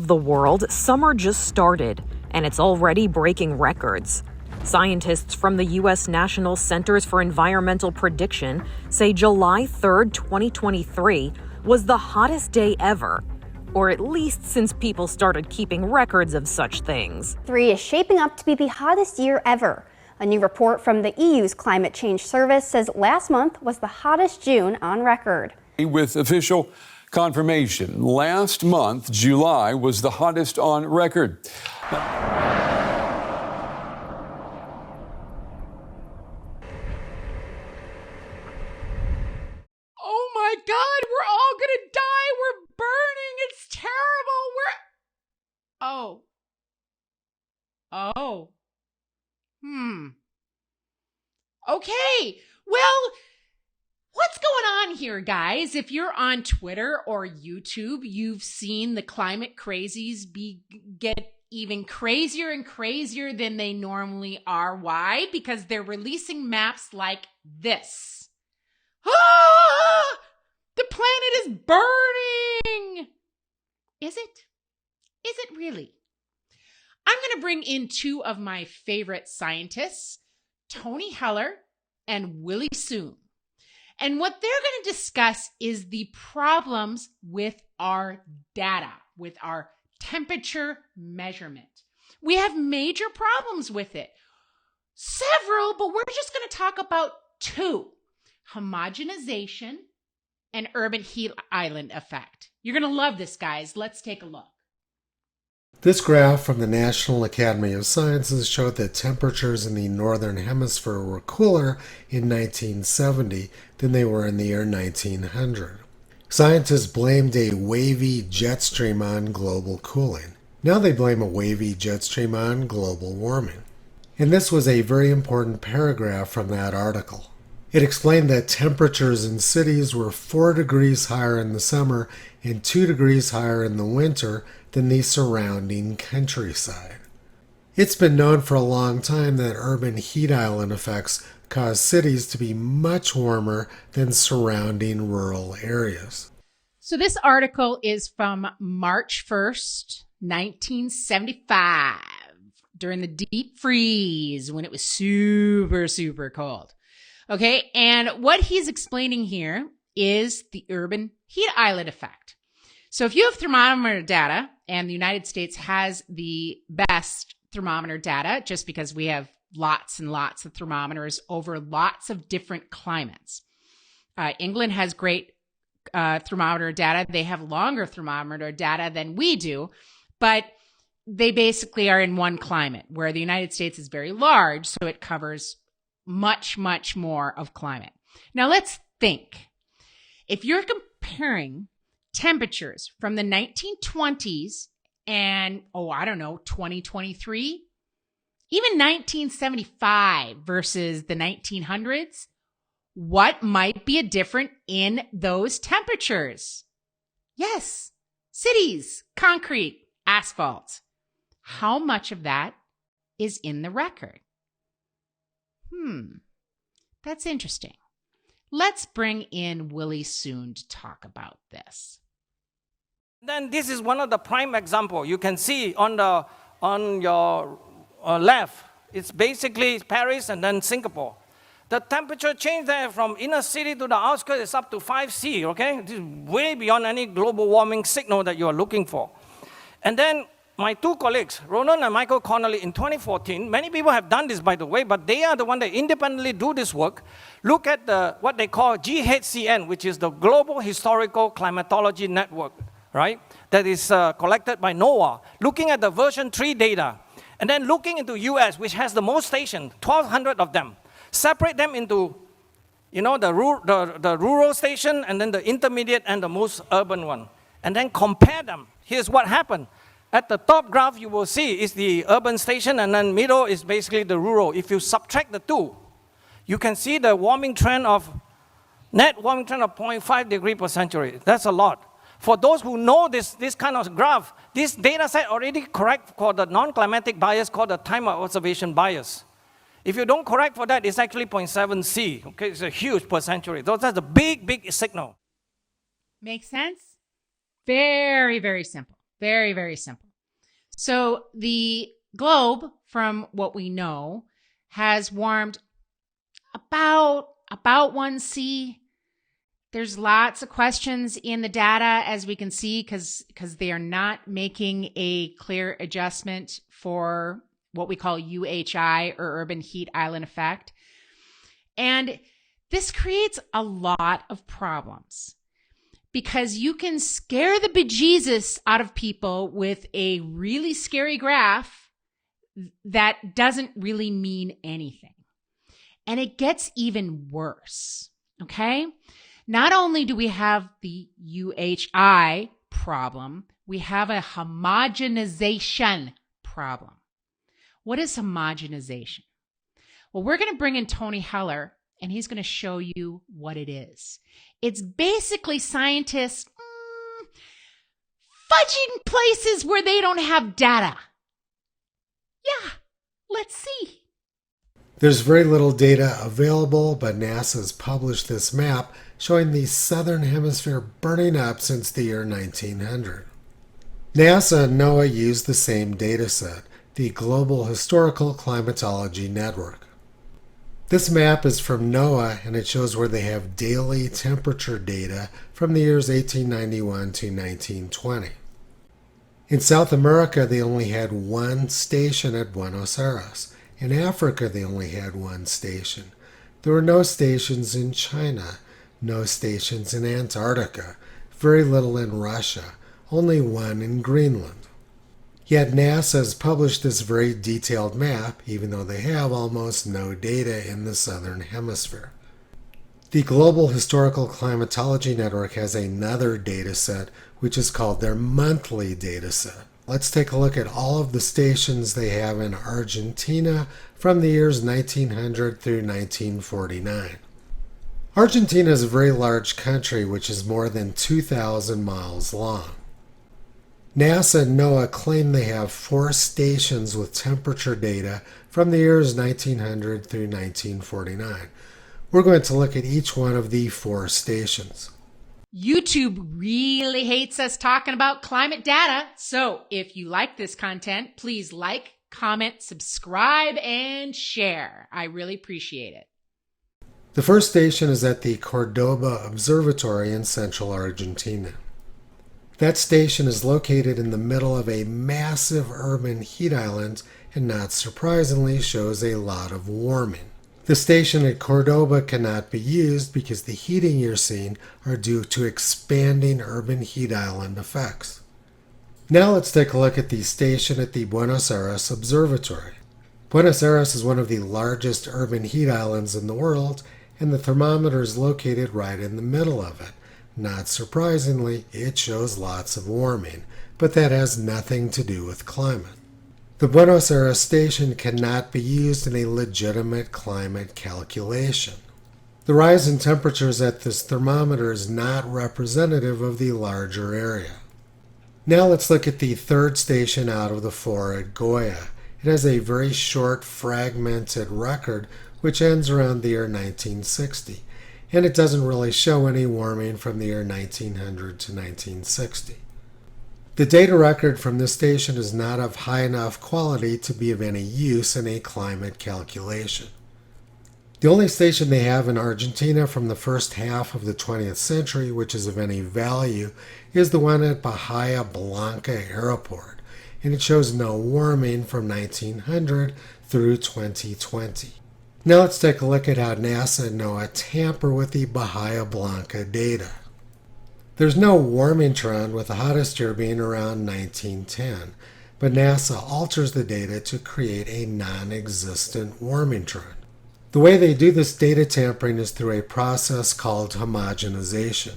of the world, summer just started, and it's already breaking records. Scientists from the U.S. National Centers for Environmental Prediction say July 3rd, 2023 was the hottest day ever, or at least since people started keeping records of such things. 3 is shaping up to be the hottest year ever. A new report from the EU's Climate Change Service says last month was the hottest June on record. With official confirmation, last month, July, was the hottest on record. Oh my God, we're all gonna die. We're burning. It's terrible. Okay. Well, what's going on here, guys? If you're on Twitter or YouTube, you've seen the climate crazies get even crazier and crazier than they normally are. Why? Because they're releasing maps like this. Ah! The planet is burning! Is it? Is it really? I'm going to bring in 2 of my favorite scientists, Tony Heller and Willie Soon. And what they're going to discuss is the problems with our data, with our temperature measurement. We have major problems with it. Several, but we're just going to talk about 2. Homogenization and urban heat island effect. You're going to love this, guys. Let's take a look. This graph from the National Academy of Sciences showed that temperatures in the Northern Hemisphere were cooler in 1970 than they were in the year 1900. Scientists blamed a wavy jet stream on global cooling. Now they blame a wavy jet stream on global warming. And this was a very important paragraph from that article. It explained that temperatures in cities were 4 degrees higher in the summer and 2 degrees higher in the winter than the surrounding countryside. It's been known for a long time that urban heat island effects cause cities to be much warmer than surrounding rural areas. So this article is from March 1st, 1975, during the deep freeze when it was super, super cold. Okay, and what he's explaining here is the urban heat island effect. So if you have thermometer data, and the United States has the best thermometer data just because we have lots and lots of thermometers over lots of different climates. England has great thermometer data. They have longer thermometer data than we do, but they basically are in one climate, where the United States is very large, so it covers much, much more of climate. Now let's think. If you're comparing temperatures from the 1920s and, 2023, even 1975 versus the 1900s, what might be a different in those temperatures? Yes, cities, concrete, asphalt. How much of that is in the record? That's interesting. Let's bring in Willie Soon to talk about this. Then this is one of the prime example. You can see on your left, it's basically Paris and then Singapore. The temperature change there from inner city to the outskirts is up to 5°C, okay? This is way beyond any global warming signal that you are looking for. And then my 2 colleagues, Ronan and Michael Connolly, in 2014, many people have done this, by the way, but they are the one that independently do this work. Look at what they call GHCN, which is the Global Historical Climatology Network, right? That is collected by NOAA, looking at the version 3 data, and then looking into US, which has the most stations, 1,200 of them. Separate them into, the rural station, and then the intermediate and the most urban one. And then compare them. Here's what happened. At the top graph, you will see is the urban station, and then middle is basically the rural. If you subtract the 2, you can see the net warming trend of 0.5 degree per century. That's a lot. For those who know this kind of graph, this data set already correct for the non-climatic bias called the time of observation bias. If you don't correct for that, it's actually 0.7C. Okay, it's a huge per century. That's a big, big signal. Make sense? Very, very simple. Very, very simple. So the globe, from what we know, has warmed about 1°C. There's lots of questions in the data, as we can see, because they are not making a clear adjustment for what we call UHI, or urban heat island effect. And this creates a lot of problems because you can scare the bejesus out of people with a really scary graph that doesn't really mean anything. And it gets even worse, okay? Not only do we have the UHI problem, we have a homogenization problem. What is homogenization? Well, we're going to bring in Tony Heller, and he's going to show you what it is. It's basically scientists fudging places where they don't have data. Yeah, let's see. There's very little data available, but NASA's published this map showing the southern hemisphere burning up since the year 1900. NASA and NOAA used the same data set, the Global Historical Climatology Network. This map is from NOAA, and it shows where they have daily temperature data from the years 1891 to 1920. In South America, they only had one station at Buenos Aires. In Africa, they only had one station. There were no stations in China, no stations in Antarctica, very little in Russia, only one in Greenland. Yet NASA has published this very detailed map, even though they have almost no data in the southern hemisphere. The Global Historical Climatology Network has another data set, which is called their monthly data set. Let's take a look at all of the stations they have in Argentina from the years 1900 through 1949. Argentina is a very large country, which is more than 2,000 miles long. NASA and NOAA claim they have 4 stations with temperature data from the years 1900 through 1949. We're going to look at each one of the 4 stations. YouTube really hates us talking about climate data. So if you like this content, please like, comment, subscribe, and share. I really appreciate it. The first station is at the Cordoba Observatory in central Argentina. That station is located in the middle of a massive urban heat island and, not surprisingly, shows a lot of warming. The station at Cordoba cannot be used because the heating you're seeing are due to expanding urban heat island effects. Now let's take a look at the station at the Buenos Aires Observatory. Buenos Aires is one of the largest urban heat islands in the world, and the thermometer is located right in the middle of it. Not surprisingly, it shows lots of warming, but that has nothing to do with climate. The Buenos Aires station cannot be used in a legitimate climate calculation. The rise in temperatures at this thermometer is not representative of the larger area. Now let's look at the third station out of the 4 at Goya. It has a very short, fragmented record which ends around the year 1960. And it doesn't really show any warming from the year 1900 to 1960. The data record from this station is not of high enough quality to be of any use in a climate calculation. The only station they have in Argentina from the first half of the 20th century, which is of any value, is the one at Bahia Blanca Airport, and it shows no warming from 1900 through 2020. Now let's take a look at how NASA and NOAA tamper with the Bahia Blanca data. There's no warming trend, with the hottest year being around 1910, but NASA alters the data to create a non-existent warming trend. The way they do this data tampering is through a process called homogenization.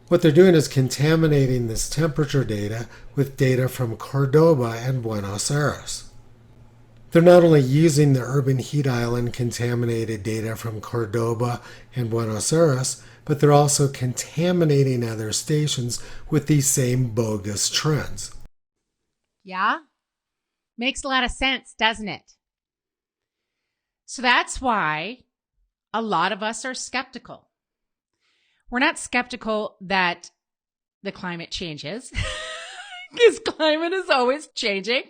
What they're doing is contaminating this temperature data with data from Cordoba and Buenos Aires. They're not only using the urban heat island contaminated data from Cordoba and Buenos Aires, but they're also contaminating other stations with these same bogus trends. Yeah? Makes a lot of sense, doesn't it? So that's why a lot of us are skeptical. We're not skeptical that the climate changes. Because climate is always changing.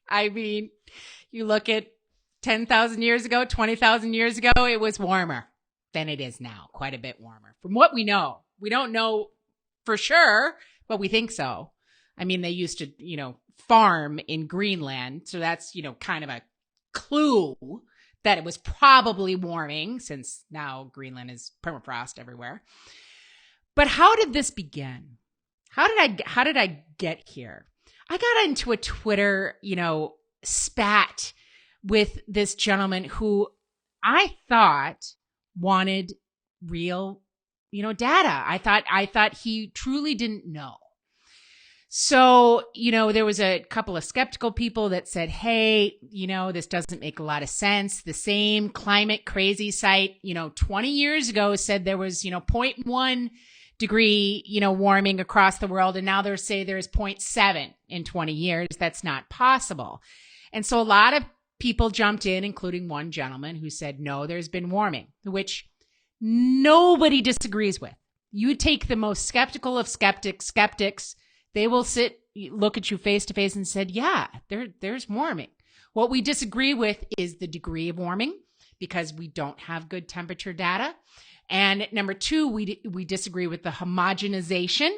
I mean, you look at 10,000 years ago, 20,000 years ago, it was warmer than it is now. Quite a bit warmer. From what we know. We don't know for sure, but we think so. I mean, they used to, farm in Greenland. So that's, kind of a clue that it was probably warming, since now Greenland is permafrost everywhere. But how did this begin? How did I get here? I got into a Twitter, spat with this gentleman who I thought wanted real, data. I thought he truly didn't know. So, there was a couple of skeptical people that said, hey, this doesn't make a lot of sense. The same climate crazy site, 20 years ago said there was, 0.1 degree, warming across the world. And now they're say there's 0.7 in 20 years. That's not possible. And so a lot of people jumped in, including one gentleman who said, no, there's been warming, which nobody disagrees with. You take the most skeptical of skeptics, they will look at you face to face and said, yeah, there's warming. What we disagree with is the degree of warming, because we don't have good temperature data. And number two, we disagree with the homogenization,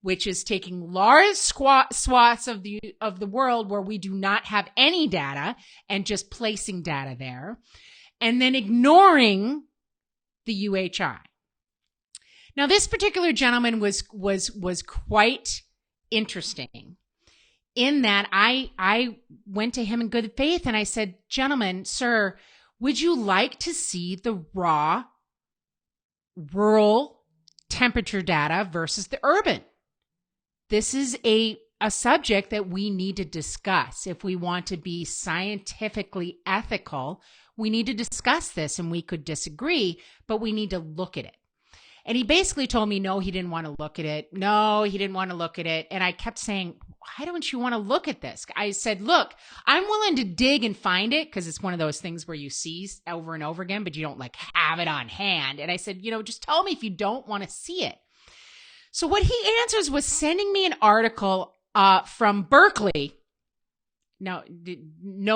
which is taking large swaths of the world where we do not have any data and just placing data there, and then ignoring the UHI. Now, this particular gentleman was quite interesting in that I went to him in good faith and I said, gentlemen, sir, would you like to see the raw rural temperature data versus the urban? This is a subject that we need to discuss. If we want to be scientifically ethical, we need to discuss this, and we could disagree, but we need to look at it. And he basically told me, no, he didn't want to look at it. No, he didn't want to look at it. And I kept saying, why don't you want to look at this? I said, look, I'm willing to dig and find it, because it's one of those things where you see over and over again, but you don't have it on hand. And I said, just tell me if you don't want to see it. So what he answers was sending me an article from Berkeley. No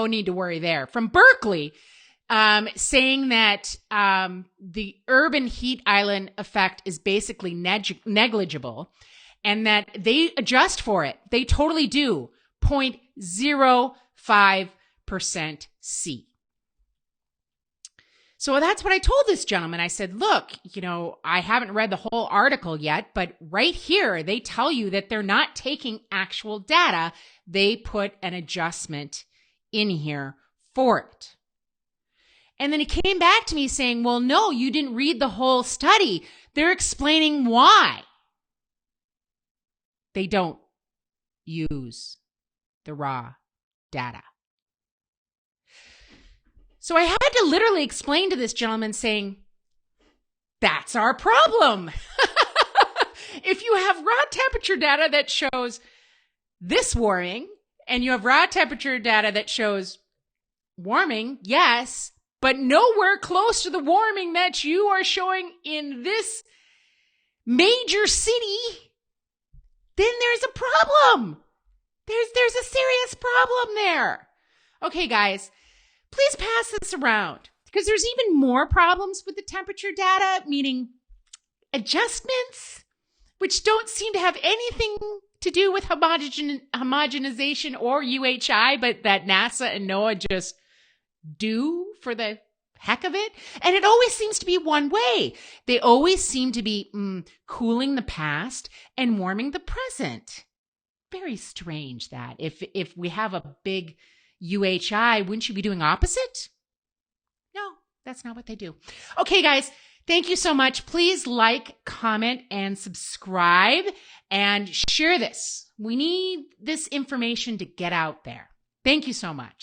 need to worry there. From Berkeley, saying that the urban heat island effect is basically negligible, and that they adjust for it. They totally do. 0.05% C. So that's what I told this gentleman. I said, look, I haven't read the whole article yet, but right here, they tell you that they're not taking actual data. They put an adjustment in here for it. And then he came back to me saying, well, no, you didn't read the whole study. They're explaining why they don't use the raw data. So I had to literally explain to this gentleman saying, that's our problem. If you have raw temperature data that shows this warming, and you have raw temperature data that shows warming, yes, but nowhere close to the warming that you are showing in this major city, then there's a problem. There's a serious problem there. Okay, guys, please pass this around, because there's even more problems with the temperature data, meaning adjustments, which don't seem to have anything to do with homogenization or UHI, but that NASA and NOAA just do for the heck of it. And it always seems to be one way. They always seem to be cooling the past and warming the present. Very strange that. If we have a big UHI, wouldn't you be doing opposite? No, that's not what they do. Okay, guys, thank you so much. Please like, comment, and subscribe, and share this. We need this information to get out there. Thank you so much.